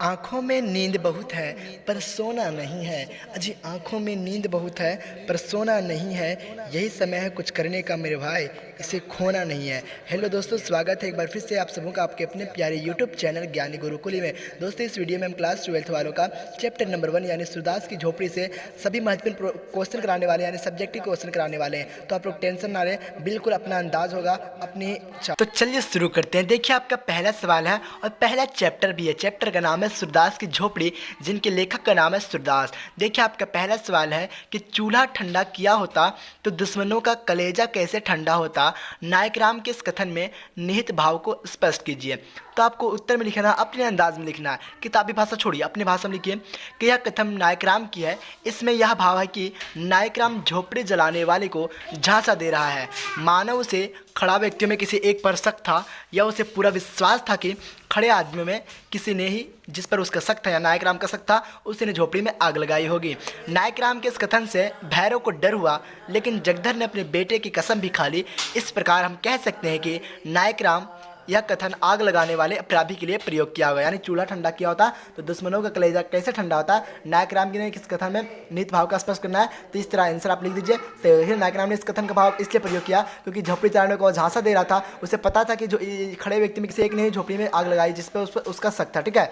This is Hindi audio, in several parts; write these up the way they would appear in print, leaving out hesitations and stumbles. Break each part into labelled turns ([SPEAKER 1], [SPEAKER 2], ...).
[SPEAKER 1] आँखों में नींद बहुत है पर सोना नहीं है। अजी आँखों में नींद बहुत है पर सोना नहीं है। यही समय है कुछ करने का मेरे भाई, इसे खोना नहीं है। हेलो दोस्तों, स्वागत है एक बार फिर से आप सबों का आपके अपने प्यारे यूट्यूब चैनल ज्ञानी गुरुकुली में। दोस्तों, इस वीडियो में हम क्लास 12th वालों का चैप्टर नंबर 1 यानी सूरदास की झोपड़ी से सभी महत्वपूर्ण क्वेश्चन कराने वाले यानी सब्जेक्टिव क्वेश्चन कराने वाले हैं। तो आप लोग टेंशन ना लें, बिल्कुल अपना अंदाज होगा अपनी। तो चलिए शुरू करते हैं। देखिए, आपका पहला सवाल है और पहला चैप्टर भी है। चैप्टर का नाम है सूरदास की झोपड़ी, जिनके लेखक का नाम है सूरदास। देखिए, आपका पहला सवाल है कि चूल्हा ठंडा किया होता तो दुश्मनों का कलेजा कैसे ठंडा होता। नायक राम के इस कथन में निहित भाव को स्पष्ट कीजिए। तो आपको उत्तर में लिखना है, अपने अंदाज में लिखना है, किताबी भाषा छोड़िए, अपनी भाषा में लिखिए कि यह कथन नायक राम की है। इसमें यह भाव है कि नायक राम झोपड़ी जलाने वाले को झांसा दे रहा है। मानव से खड़ा व्यक्तियों में किसी एक पर शक था या उसे पूरा विश्वास था कि खड़े आदमियों में किसी ने ही जिस पर उसका शक था या नायक राम का शक था, उसी ने झोपड़ी में आग लगाई होगी। नायक राम के इस कथन से भैरव को डर हुआ, लेकिन जगधर ने अपने बेटे की कसम भी खा ली। इस प्रकार हम कह सकते हैं कि नायक राम यह कथन आग लगाने वाले अपराधी के लिए प्रयोग किया हुआ, यानी चूल्हा ठंडा किया होता तो दुश्मनों का कलेजा कैसे ठंडा होता। नायक राम की ने किस कथन में निहित भाव का स्पष्ट करना है, तो इस तरह आंसर आप लिख दीजिए। तो नायक राम ने इस कथन का भाव इसलिए प्रयोग किया क्योंकि झोपड़ी चलाने को झांसा दे रहा था। उसे पता था कि जो खड़े व्यक्ति में किसी एक ने झोपड़ी में आग लगाई जिस पर उसका शक था। ठीक है,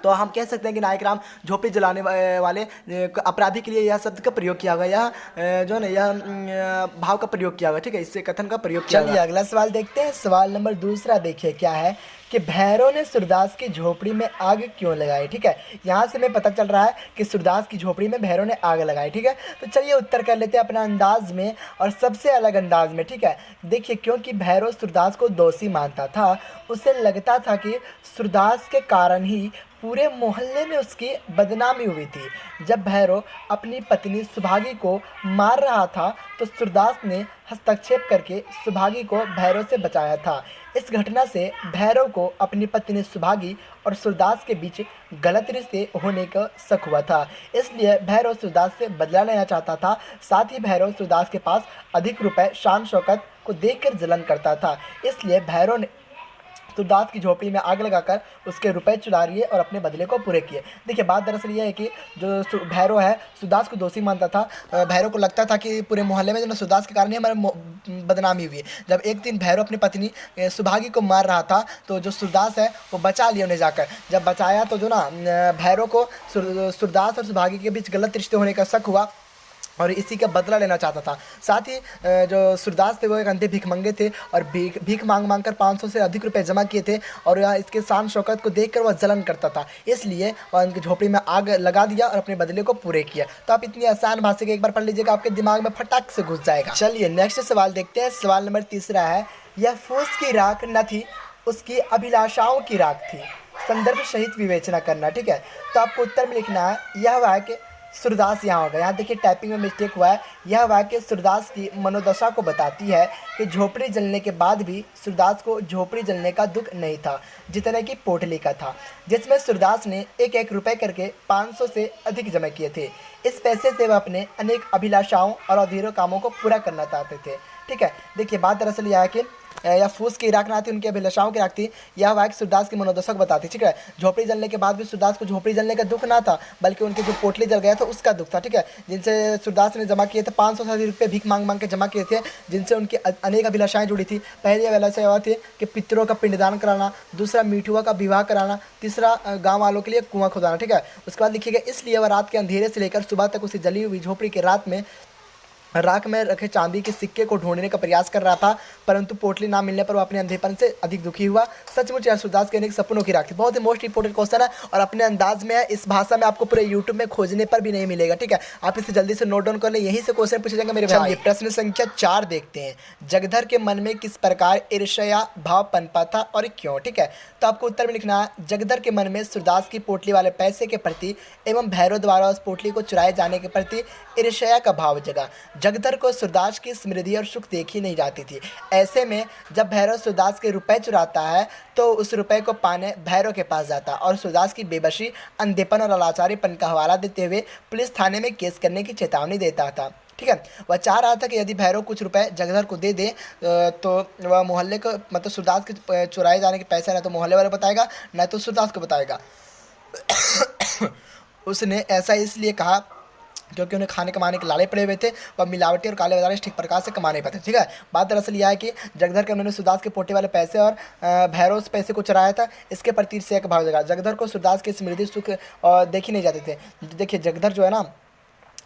[SPEAKER 1] तो हम कह सकते हैं कि नायक राम झोपड़ी जलाने वाले अपराधी के लिए यह शब्द का प्रयोग किया हुआ, यह जो है यह भाव का प्रयोग किया हुआ। ठीक है, इससे कथन का प्रयोग किया हुआ। चलिए अगला सवाल देखते हैं। सवाल नंबर दूसरा देखिए क्या है कि भैरव ने सूरदास की झोपड़ी में आग क्यों लगाई। ठीक है, यहाँ से हमें पता चल रहा है कि सूरदास की झोपड़ी में भैरव ने आग लगाई। ठीक है, तो चलिए उत्तर कर लेते हैं अपना अंदाज में और सबसे अलग अंदाज में। ठीक है, देखिए क्योंकि भैरव सूरदास को दोषी मानता था, उसे लगता था कि सूरदास के कारण ही पूरे मोहल्ले में उसकी बदनामी हुई थी। जब भैरव अपनी पत्नी सुभागी को मार रहा था तो सूरदास ने हस्तक्षेप करके सुभागी को भैरव से बचाया था। इस घटना से भैरव को अपनी पत्नी सुभागी और सूरदास के बीच गलत रिश्ते होने का शक हुआ था, इसलिए भैरव सूरदास से बदला लेना चाहता था। साथ ही भैरव सूरदास के पास अधिक रुपए, शान शौकत को देखकर जलन करता था, इसलिए भैरव ने सूरदास की झोपड़ी में आग लगाकर उसके रुपए चुरा लिए और अपने बदले को पूरे किए। देखिए, बात दरअसल ये है कि जो भैरव है सूरदास को दोषी मानता था। भैरव को लगता था कि पूरे मोहल्ले में जो ना सूरदास के कारण ही हमारे बदनामी हुई है। जब एक दिन भैरव अपनी पत्नी सुभागी को मार रहा था तो जो सूरदास है वो बचा लिया उन्हें जाकर। जब बचाया तो जो ना भैरव को सूरदास और सुभागी के बीच गलत रिश्ते होने का शक हुआ और इसी का बदला लेना चाहता था। साथ ही जो सूरदास थे वो एक अंधे भिखमंगे थे और भीख मांग कर 500 से अधिक रुपए जमा किए थे और यहाँ इसके शान शौकत को देखकर वह जलन करता था, इसलिए वह उनकी झोपड़ी में आग लगा दिया और अपने बदले को पूरे किया। तो आप इतनी आसान भाषा के एक बार पढ़ लीजिएगा, आपके दिमाग में फटाक से घुस जाएगा। चलिए नेक्स्ट सवाल देखते हैं। सवाल नंबर तीसरा है, यह फूस की राख न थी, उसकी अभिलाषाओं की राख थी। संदर्भ सहित विवेचना करना। ठीक है, तो आपको उत्तर में लिखना है, यह वाक्य सूरदास यहाँ होगा। यहाँ देखिए टाइपिंग में मिस्टेक हुआ है। यह वाक्य सूरदास की मनोदशा को बताती है कि झोपड़ी जलने के बाद भी सूरदास को झोपड़ी जलने का दुख नहीं था जितने की पोटली का था, जिसमें सूरदास ने एक एक रुपए करके 500 से अधिक जमा किए थे। इस पैसे से वह अपने अनेक अभिलाषाओं और अधूरे कामों को पूरा करना चाहते थे। ठीक है, देखिए बात दरअसल यह है कि या फूस की राख ना थी, उनकी अभिलाषाओं की राख थी। यह वाक्य सूरदास की मनोदशा को बताती। ठीक है, झोपड़ी जलने के बाद भी सूरदास को झोपड़ी जलने का दुख ना था, बल्कि उनकी जो पोटली जल गया था उसका दुख था। ठीक है, जिनसे सूरदास ने जमा किए थे 500 से अधिक रुपये भीख मांग के जमा किए थे, जिनसे उनकी अनेक अभिलाषाएं जुड़ी थी। पहली अभिलाषा यह थी कि पितरों का पिंडदान कराना, दूसरा मिठुआ का विवाह कराना, तीसरा गाँव वालों के लिए कुआं खुदाना। ठीक है, उसके बाद लिखिएगा, इसलिए वह रात के अंधेरे से लेकर सुबह तक उसी जली हुई झोपड़ी के रात में राख में रखे चांदी के सिक्के को ढूंढने का प्रयास कर रहा था, परंतु पोटली ना मिलने पर वो अपने अंधेपन से अधिक दुखी हुआ। सचमुच यह सूरदास के अनेक सपनों की राख थी। बहुत ही मोस्ट इंपोर्टेंट क्वेश्चन है और अपने अंदाज में है। इस भाषा में आपको पूरे यूट्यूब में खोजने पर भी नहीं मिलेगा। ठीक है, आप इसे जल्दी से नोट डाउन कर लें, यहीं से क्वेश्चन पूछे जाएंगे मेरे भाई। प्रश्न संख्या 4 देखते हैं। जगधर के मन में किस प्रकार ईर्ष्या भाव पनपा था और क्यों। ठीक है, तो आपको उत्तर में लिखना है, जगधर के मन में सूरदास की पोटली वाले पैसे के प्रति एवं भैरव द्वारा उस पोटली को चुराए जाने के प्रति ईर्ष्या का भाव जगा। जगधर को सूरदास की समृद्धि और सुख देखी नहीं जाती थी। ऐसे में जब भैरव सूरदास के रुपए चुराता है तो उस रुपए को पाने भैरव के पास जाता और सूरदास की बेबसी, अंधेपन और अलाचारीपन का हवाला देते हुए पुलिस थाने में केस करने की चेतावनी देता था। ठीक है, वह चाह रहा था कि यदि भैरव कुछ रुपए जगधर को दे दे तो वह मोहल्ले को, मतलब सूरदास के चुराए जाने के पैसे ना तो मोहल्ले वाले बताएगा ना तो सूरदास को बताएगा। उसने ऐसा इसलिए कहा क्योंकि उन्हें खाने कमाने के लाले पड़े हुए थे, वह मिलावटी और काले बाजारी ठीक प्रकार से कमा नहीं पाते। ठीक है, बात दरअसल यह है कि जगधर के उन्होंने सूरदास के पोटे वाले पैसे और भैरव उस पैसे को चुराया था, इसके प्रति से एक भाव जगा। जगधर को सूरदास के समृद्धि सुख देखे नहीं जाते थे। देखिए जगधर जो है ना,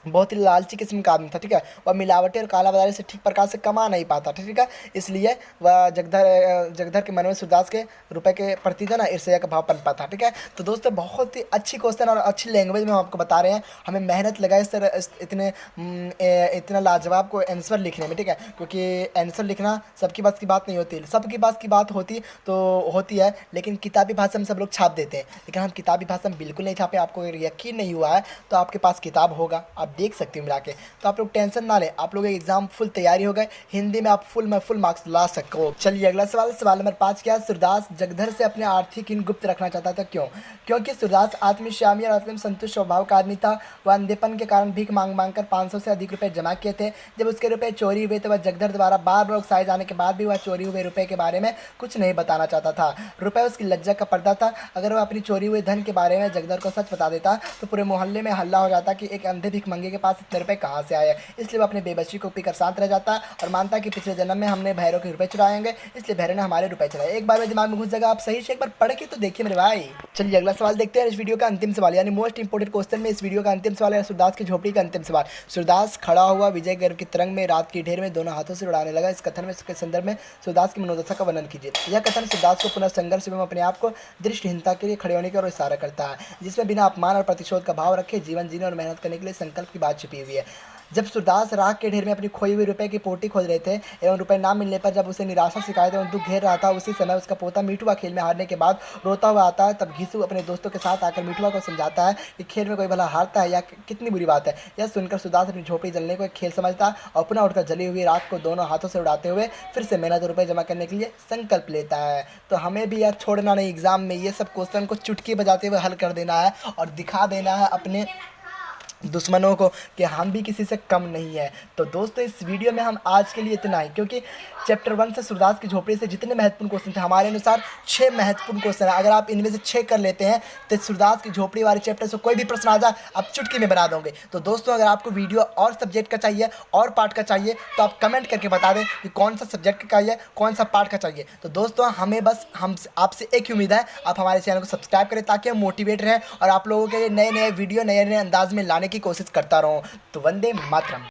[SPEAKER 1] बहुत ही लालची किस्म का आदमी था। ठीक है, वह मिलावटी और काला बाजारी से ठीक प्रकार से कमा नहीं पाता। ठीक है, इसलिए वह जगधर के मन में सूरदास के रुपए के प्रति जो ना ईर्ष्या का भाव पनपा था। ठीक है, तो दोस्तों बहुत ही अच्छी क्वेश्चन और अच्छी लैंग्वेज में हम आपको बता रहे हैं। हमें मेहनत लगा इस तरह इतना लाजवाब को आंसर लिखने में। ठीक है, क्योंकि आंसर लिखना सबकी बस की बात नहीं होती, सबकी बस की बात होती तो होती है, लेकिन किताबी भाषा में सब लोग छाप देते हैं, लेकिन हम किताबी भाषा में बिल्कुल नहीं छापे। आपको अगर यकीन नहीं हुआ है तो आपके पास किताब होगा, आप देख सकते हो मिला के। तो आप लोग टेंशन ना लें, आप लोग एग्जाम फुल तैयारी हो गए, हिंदी में आप फुल मार्क्स ला सको। चलिए अगला सवाल नंबर 5 क्या। सूरदास जगधर से अपने आर्थिक हीन गुप्त रखना चाहता था, क्यों? क्योंकि सूरदास आत्मशामी और आत्मसंतुष्ट स्वभाव का आदमी था। वह अंधेपन के कारण भीख मांग कर 500 से अधिक रुपए जमा किए थे। जब उसके रुपए चोरी हुए तो वह जगधर द्वारा बार बार उकसाए जाने के बाद भी वह चोरी हुए रुपए के बारे में कुछ नहीं बताना चाहता था। रुपए उसकी लज्जा का पर्दा था। अगर वह अपनी चोरी हुए धन के बारे में जगधर को सच बता देता तो पूरे मोहल्ले में हल्ला हो जाता कि एक अंधे भिख मंगे के पास इतने रुपए कहाँ से आए। इसलिए वो अपने बेबसी को पीकर शांत रह जाता और मानता कि पिछले जन्म में हमने भैरव के रुपए चुराएंगे, इसलिए भैरव ने हमारे रुपए चुराए। एक बार में दिमाग में घुस जाएगा, आप सही से एक बार पढ़ के तो देखिए मेरे भाई। चलिए अगला सवाल देखते हैं, इस वीडियो का अंतिम सवाल यानी मोस्ट इंपोर्टेंट क्वेश्चन में इस वीडियो का अंतिम सवाल है सूरदास की झोपड़ी का अंतिम सवाल। सूरदास खड़ा हुआ विजय गर्व की तरंग में रात की ढेर में दोनों हाथों से उड़ाने लगा। इस कथन में इसके संदर्भ में सूरदास की मनोदशा का वर्णन कीजिए। यह कथन सूरदास को पुनः संघर्ष एवं अपने आप को दृष्टिहीनता के लिए खड़े होने की ओर इशारा करता है, जिसमें बिना अपमान और प्रतिशोध का भाव रखे जीवन जीने और मेहनत करने के लिए संकल्प की बात छुपी हुई है। जब सूरदास राख के ढेर में अपनी खोई हुई रुपए की पोटी खोज रहे थे एवं रुपए ना मिलने पर जब उसे निराशा शिकायत एवं दुख घेर रहा था, उसी समय उसका पोता मिठुआ खेल में हारने के बाद रोता हुआ आता है। तब घीसू अपने दोस्तों के साथ आकर मिठुआ को समझाता है कि खेल में कोई भला हारता है या कितनी बुरी बात है। यह सुनकर सूरदास अपनी झोपड़ी जलने को एक खेल समझता और पुनः उठकर जली हुई राख को दोनों हाथों से उड़ाते हुए फिर से मेहनत रुपए जमा करने के लिए संकल्प लेता है। तो हमें भी यार छोड़ना नहीं, एग्जाम में ये सब क्वेश्चन को चुटकी बजाते हुए हल कर देना है और दिखा देना है अपने दुश्मनों को कि हम भी किसी से कम नहीं है। तो दोस्तों इस वीडियो में हम आज के लिए इतना ही, क्योंकि चैप्टर 1 से सूरदास की झोपड़ी से जितने महत्वपूर्ण क्वेश्चन थे हमारे अनुसार 6 महत्वपूर्ण क्वेश्चन है। अगर आप इनमें से 6 कर लेते हैं तो सूरदास की झोपड़ी वाले चैप्टर से कोई भी प्रश्न आ जाए आप चुटकी में बना दोगे। तो दोस्तों अगर आपको वीडियो और सब्जेक्ट का चाहिए और पार्ट का चाहिए तो आप कमेंट करके बता दें कि कौन सा सब्जेक्ट का चाहिए, कौन सा पार्ट का चाहिए। तो दोस्तों हमें बस हम आपसे एक ही उम्मीद है, आप हमारे चैनल को सब्सक्राइब करें ताकि हम मोटिवेट रहें और आप लोगों के लिए नए नए वीडियो नए नए अंदाज में लाने की कोशिश करता रहूँ। तो वंदे मातरम।